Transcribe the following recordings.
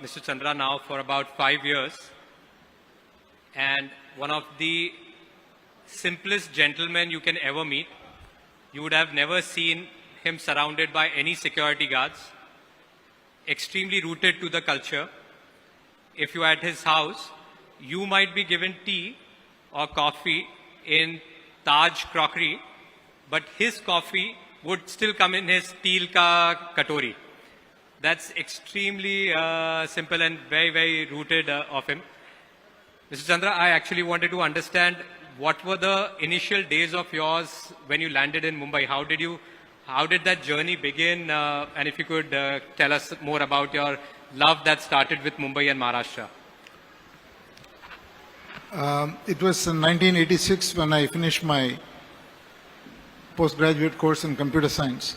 Mr. Chandra now for about 5 years, and one of the simplest gentlemen you can ever meet. You would have never seen him surrounded by any security guards, extremely rooted to the culture. If you are at his house, you might be given tea or coffee in Taj crockery, but his coffee would still come in his steel ka katori. That's extremely simple and very, very rooted of him. Mr. Chandra, I actually wanted to understand what were the initial days of yours when you landed in Mumbai? How did that journey begin? And if you could tell us more about your love that started with Mumbai and Maharashtra. It was in 1986 when I finished my postgraduate course in computer science.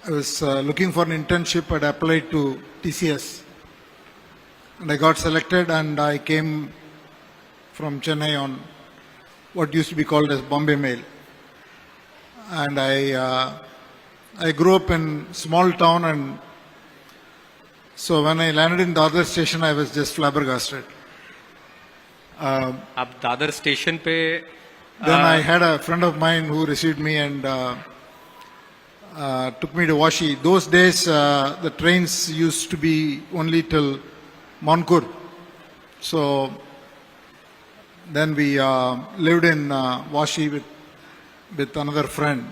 I was looking for an internship. I'd applied to TCS and I got selected, and I came from Chennai on what used to be called as Bombay Mail. And I grew up in small town, and so when I landed in Dadar station, I was just flabbergasted. आप Dadar station पे Then I had a friend of mine who received me and took me to Vashi. Those days, the trains used to be only till Mankur. So then we lived in Vashi with another friend.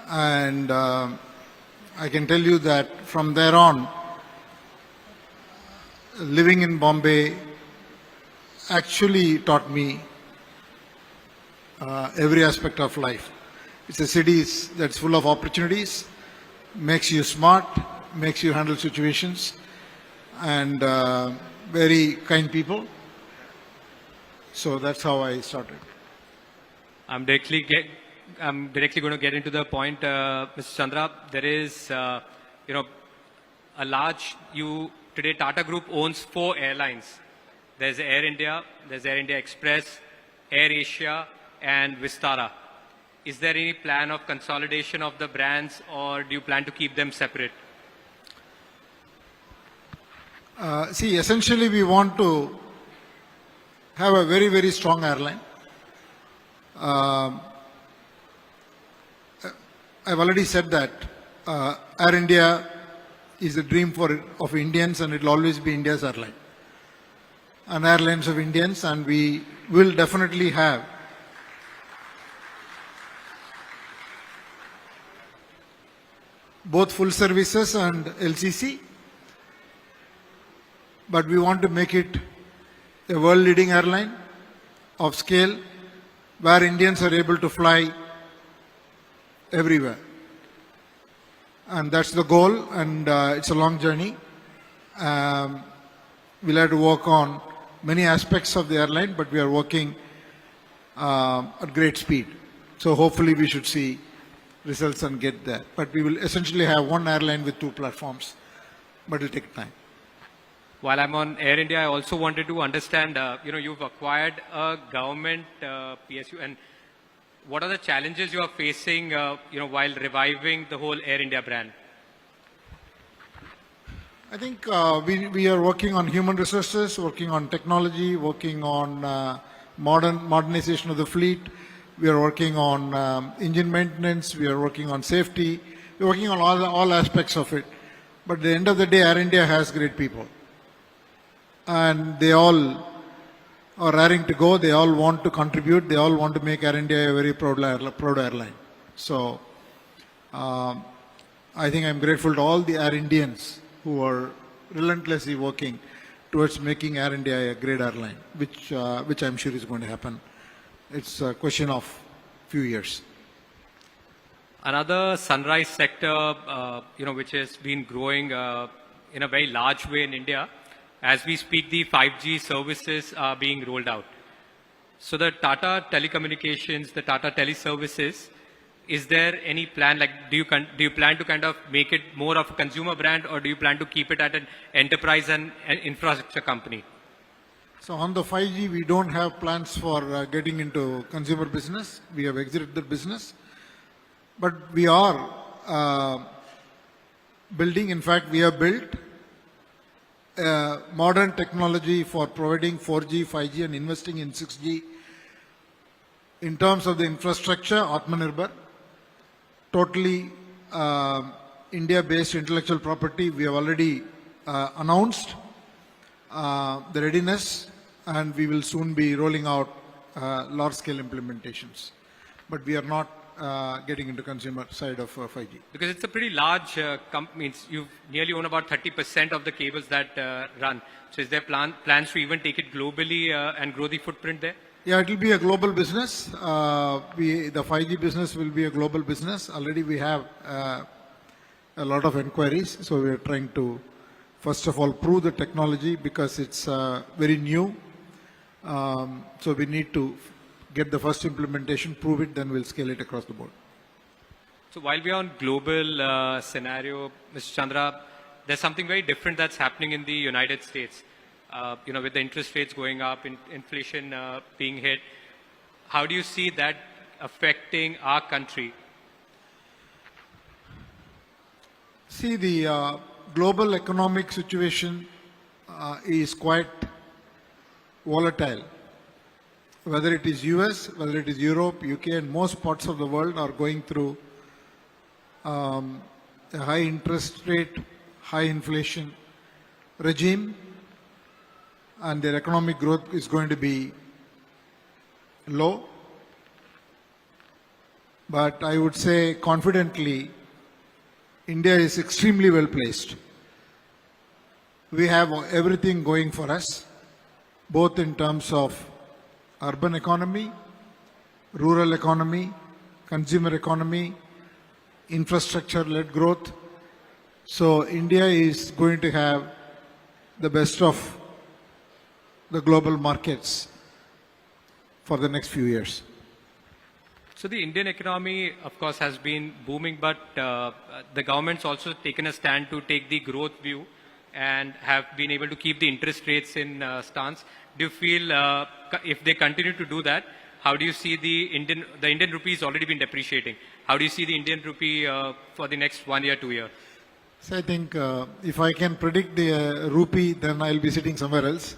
And I can tell you that from there on, living in Bombay actually taught me every aspect of life. It's a city that's full of opportunities, makes you smart, makes you handle situations, and very kind people. So that's how I started. I'm directly going to get into the point, Mr. Chandra. There is, a large, today Tata Group owns 4 airlines. There's Air India, there's Air India Express, Air Asia, and Vistara. Is there any plan of consolidation of the brands, or do you plan to keep them separate? See, essentially we want to have a very, very strong airline. I've already said that Air India is a dream of Indians, and it will always be India's airline. And airlines of Indians, and we will definitely have both full services and LCC, but we want to make it a world-leading airline of scale where Indians are able to fly everywhere. And that's the goal, and it's a long journey. We'll have to work on many aspects of the airline, but we are working at great speed. So hopefully we should see results and get there. But we will essentially have one airline with 2 platforms, but it will take time. While I'm on Air India, I also wanted to understand, you've acquired a government PSU, and what are the challenges you are facing, while reviving the whole Air India brand? I think we are working on human resources, working on technology, working on modernization of the fleet. We are working on engine maintenance. We are working on safety. We are working on all aspects of it. But at the end of the day, Air India has great people. And they all are raring to go. They all want to contribute. They all want to make Air India a very proud airline. So I think I'm grateful to all the Air Indians who are relentlessly working towards making Air India a great airline, which I'm sure is going to happen. It's a question of few years. Another sunrise sector, which has been growing in a very large way in India. As we speak, the 5G services are being rolled out. So the Tata Telecommunications, the Tata Teleservices, is there any plan, do you plan to kind of make it more of a consumer brand, or do you plan to keep it at an enterprise and an infrastructure company? So on the 5G, we don't have plans for getting into consumer business. We have exited the business. But we are building. In fact, we have built modern technology for providing 4G, 5G and investing in 6G. In terms of the infrastructure, Atmanirbhar, totally India-based intellectual property, we have already announced the readiness, and we will soon be rolling out large-scale implementations. But we are not getting into consumer side of 5G. Because it's a pretty large company. You nearly own about 30% of the cables that run. So is there plans to even take it globally and grow the footprint there? Yeah, it will be a global business. The 5G business will be a global business. Already we have a lot of inquiries. So we are trying to, first of all, prove the technology because it's very new. So we need to get the first implementation, prove it, then we'll scale it across the board. So while we are on global scenario, Mr. Chandra, there's something very different that's happening in the United States. With the interest rates going up, inflation being hit, how do you see that affecting our country? See, the global economic situation is quite volatile. Whether it is US, whether it is Europe, UK, and most parts of the world are going through a high interest rate, high inflation regime, and their economic growth is going to be low. But I would say confidently, India is extremely well placed. We have everything going for us, both in terms of urban economy, rural economy, consumer economy, infrastructure-led growth. So India is going to have the best of the global markets for the next few years. So the Indian economy, of course, has been booming, but the government's also taken a stand to take the growth view and have been able to keep the interest rates in stance. Do you feel if they continue to do that, how do you see the Indian rupee has already been depreciating? How do you see the Indian rupee for the next 1 year, 2 year? So I think if I can predict the rupee, then I'll be sitting somewhere else.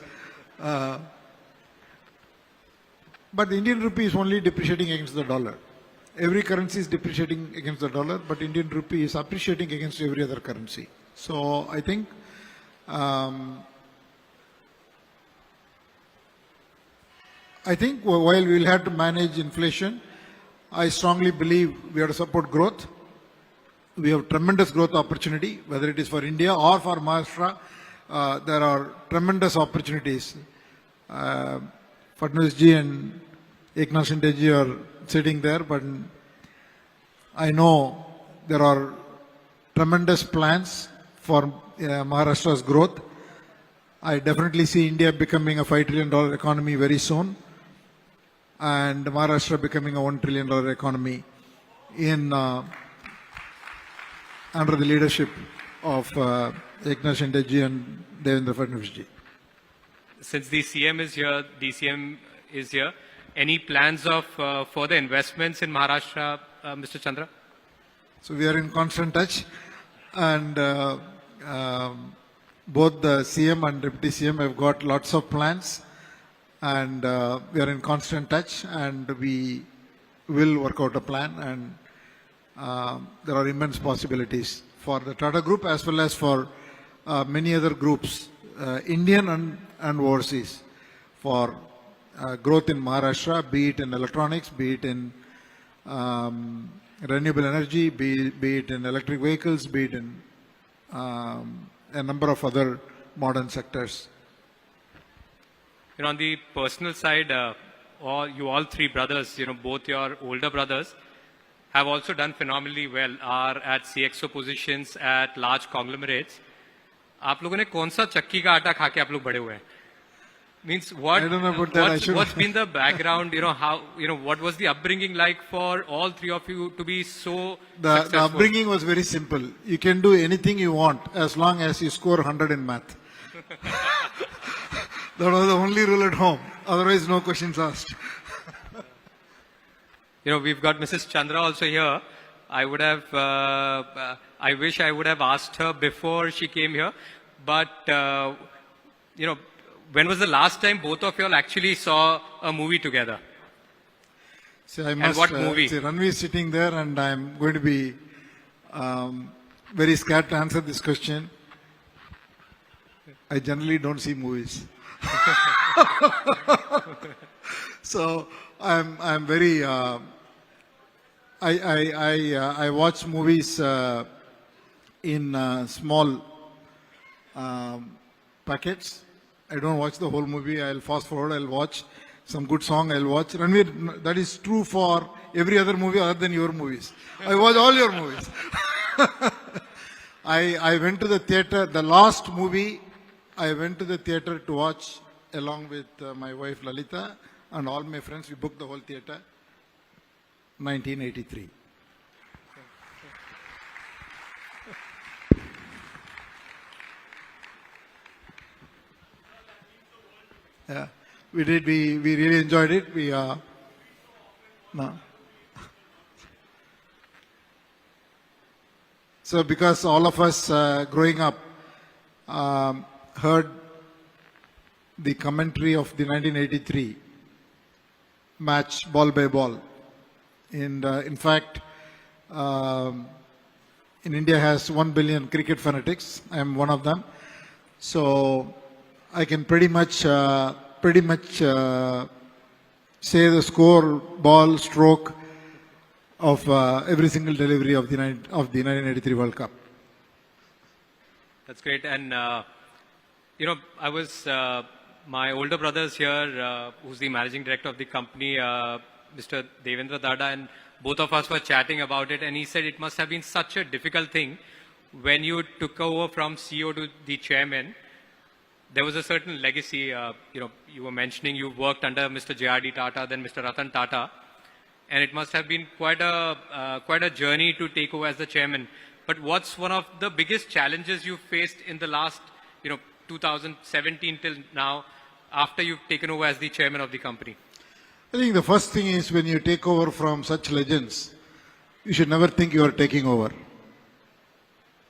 But the Indian rupee is only depreciating against the dollar. Every currency is depreciating against the dollar, but Indian rupee is appreciating against every other currency. So I think while we'll have to manage inflation, I strongly believe we have to support growth. We have tremendous growth opportunity, whether it is for India or for Maharashtra. There are tremendous opportunities. Fadnavis ji and Eknath Shinde ji are sitting there, but I know there are tremendous plans for Maharashtra's growth. I definitely see India becoming a $5 trillion economy very soon, and Maharashtra becoming a $1 trillion economy under the leadership of Eknath Shinde ji and Devendra Fadnavis ji. Since the CM is here, DCM is here, any plans of further investments in Maharashtra, Mr. Chandra? So we are in constant touch, and both the CM and Deputy CM have got lots of plans, and we are in constant touch, and we will work out a plan, and there are immense possibilities for the Tata Group as well as for many other groups, Indian and overseas, for growth in Maharashtra, be it in electronics, be it in renewable energy, be it in electric vehicles, be it in a number of other modern sectors. On the personal side, all three brothers, both your older brothers, have also done phenomenally well, are at CXO positions at large conglomerates. आप लोगों ने कौन सा चक्की का आटा खा के आप लोग बड़े हुए हैं? Means what? I don't know about that. What's been the background? What was the upbringing like for all three of you to be so successful? The upbringing was very simple. You can do anything you want as long as you score 100 in math. That was the only rule at home. Otherwise, no questions asked. We've got Mrs. Chandra also here. I would have, I wish I would have asked her before she came here. But, you know, when was the last time both of y'all actually saw a movie together? See, I must, what movie? See, Ranveer is sitting there, and I'm going to be very scared to answer this question. I generally don't see movies. So I'm very I watch movies in small packets. I don't watch the whole movie. I'll fast forward. I'll watch some good song. I'll watch. Ranveer, that is true for every other movie other than your movies. I watch all your movies. I went to the theater. The last movie I went to the theater to watch along with my wife Lalita and all my friends. We booked the whole theater. 1983. Yeah, we did. We really enjoyed it. We no. So because all of us growing up heard the commentary of the 1983 match ball by ball. And in fact, in India has 1 billion cricket fanatics. I am one of them. So I can pretty much say the score, ball, stroke of every single delivery of the 1983 World Cup. That's great. And, you know, I was, my older brother's here, who's the managing director of the company, Mr. Devendra Darda, and both of us were chatting about it. And he said it must have been such a difficult thing when you took over from CEO to the chairman. There was a certain legacy, you know, you were mentioning you worked under Mr. J.R.D. Tata, then Mr. Ratan Tata. And it must have been quite a journey to take over as the chairman. But what's one of the biggest challenges you faced in the last, you know, 2017 till now, after you've taken over as the chairman of the company? I think the first thing is when you take over from such legends, you should never think you are taking over.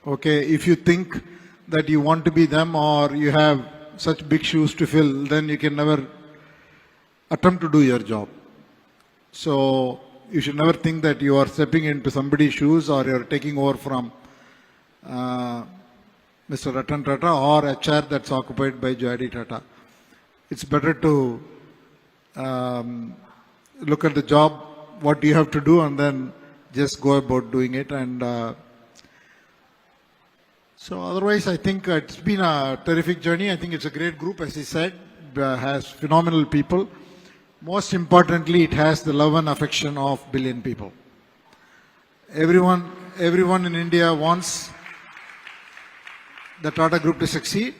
Okay, if you think that you want to be them or you have such big shoes to fill, then you can never attempt to do your job. So you should never think that you are stepping into somebody's shoes or you are taking over from Mr. Ratan Tata or a chair that's occupied by J.R.D. Tata. It's better to look at the job, what you have to do, and then just go about doing it. And so otherwise, I think it's been a terrific journey. I think it's a great group, as he said, has phenomenal people. Most importantly, it has the love and affection of billion people. Everyone in India wants the Tata Group to succeed.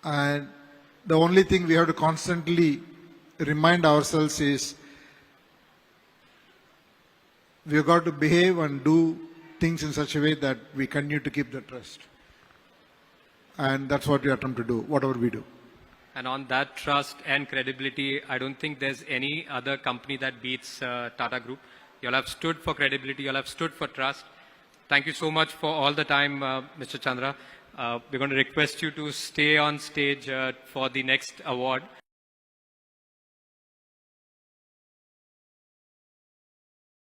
And the only thing we have to constantly remind ourselves is we have got to behave and do things in such a way that we continue to keep the trust. And that's what we attempt to do, whatever we do. And on that trust and credibility, I don't think there's any other company that beats Tata Group. You'll have stood for credibility, you'll have stood for trust. Thank you so much for all the time, Mr. Chandra. We're going to request you to stay on stage for the next award.